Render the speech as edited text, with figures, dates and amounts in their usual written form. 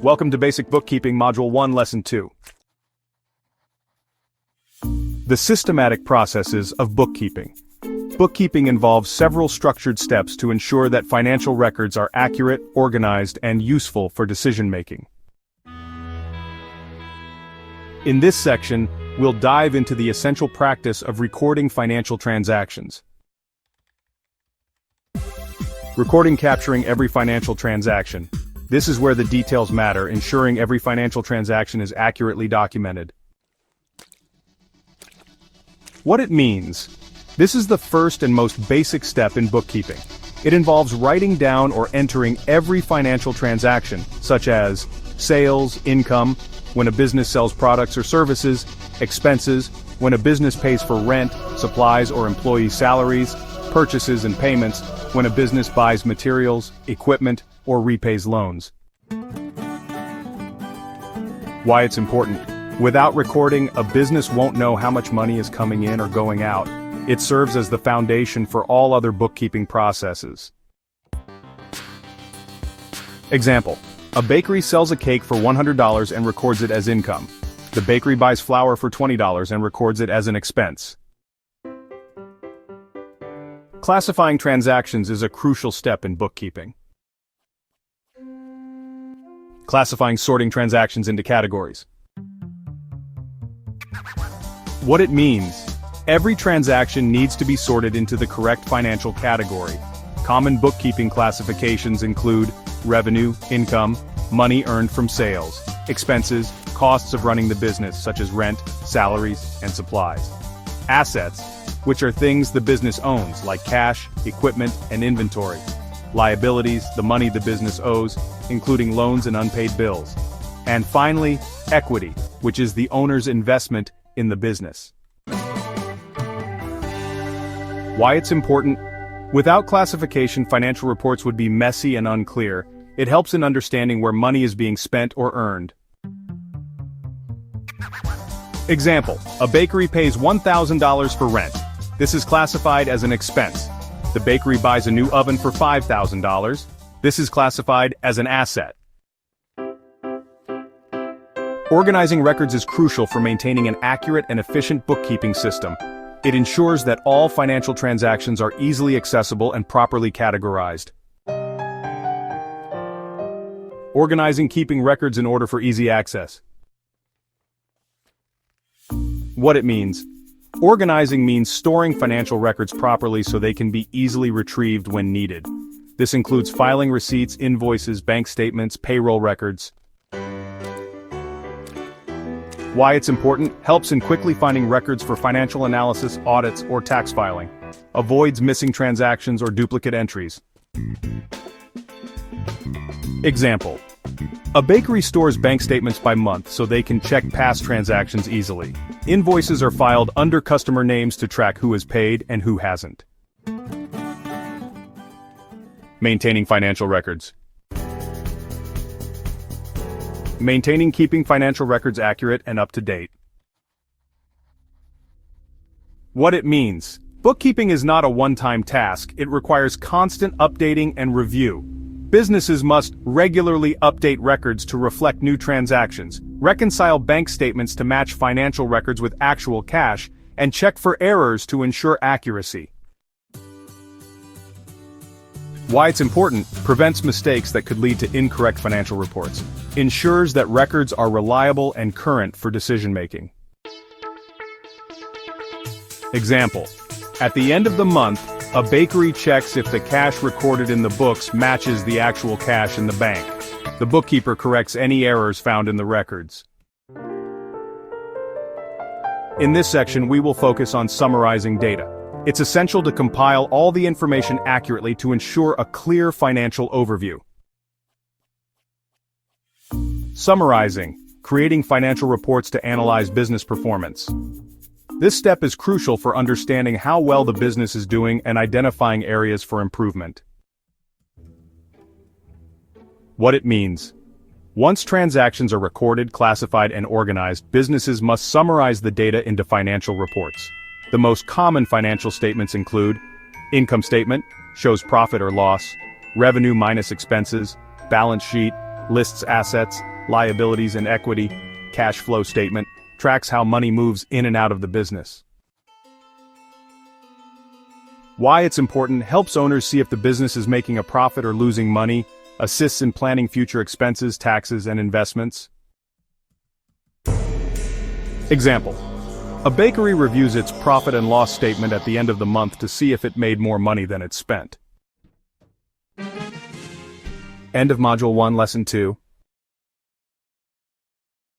Welcome to Basic Bookkeeping Module 1, Lesson 2. The systematic processes of bookkeeping. Bookkeeping involves several structured steps to ensure that financial records are accurate, organized, and useful for decision-making. In this section, we'll dive into the essential practice of recording financial transactions. Recording capturing every financial transaction. This is where the details matter, ensuring every financial transaction is accurately documented. What it means. This is the first and most basic step in bookkeeping. It involves writing down or entering every financial transaction, such as sales, income, when a business sells products or services, expenses, when a business pays for rent, supplies or employee salaries, purchases and payments, when a business buys materials, equipment, or repays loans. Why it's important. Without recording, a business won't know how much money is coming in or going out. It serves as the foundation for all other bookkeeping processes. Example: a bakery sells a cake for $100 and records it as income. The bakery buys flour for $20 and records it as an expense. Classifying transactions is a crucial step in bookkeeping. Classifying sorting transactions into categories. What it means. Every transaction needs to be sorted into the correct financial category. Common bookkeeping classifications include revenue, income, money earned from sales, expenses, costs of running the business such as rent, salaries, and supplies. Assets, which are things the business owns like cash, equipment, and inventory. Liabilities, the money the business owes, including loans and unpaid bills. And finally, equity, which is the owner's investment in the business. Why it's important? Without classification, financial reports would be messy and unclear. It helps in understanding where money is being spent or earned. Example: a bakery pays $1,000 for rent. This is classified as an expense. The bakery buys a new oven for $5,000. This is classified as an asset. Organizing records is crucial for maintaining an accurate and efficient bookkeeping system. It ensures that all financial transactions are easily accessible and properly categorized. Organizing keeping records in order for easy access. What it means. Organizing means storing financial records properly so they can be easily retrieved when needed. This includes filing receipts, invoices, bank statements, payroll records. Why it's important. Helps in quickly finding records for financial analysis, audits, or tax filing. Avoids missing transactions or duplicate entries. Example: a bakery stores bank statements by month so they can check past transactions easily. Invoices are filed under customer names to track who has paid and who hasn't. Maintaining financial records. Maintaining keeping financial records accurate and up to date. What it means. Bookkeeping is not a one-time task. It requires constant updating and review. Businesses must regularly update records to reflect new transactions, reconcile bank statements to match financial records with actual cash, and check for errors to ensure accuracy. Why it's important. Prevents mistakes that could lead to incorrect financial reports. Ensures that records are reliable and current for decision-making. Example: at the end of the month, a bakery checks if the cash recorded in the books matches the actual cash in the bank. The bookkeeper corrects any errors found in the records. In this section, we will focus on summarizing data. It's essential to compile all the information accurately to ensure a clear financial overview. Summarizing. Creating financial reports to analyze business performance. This step is crucial for understanding how well the business is doing and identifying areas for improvement. What it means. Once transactions are recorded, classified, and organized, businesses must summarize the data into financial reports. The most common financial statements include income statement, shows profit or loss, revenue minus expenses, balance sheet, lists assets, liabilities and equity, cash flow statement, tracks how money moves in and out of the business. Why it's important: helps owners see if the business is making a profit or losing money, assists in planning future expenses, taxes, and investments. Example: a bakery reviews its profit and loss statement at the end of the month to see if it made more money than it spent. End of Module 1, Lesson 2.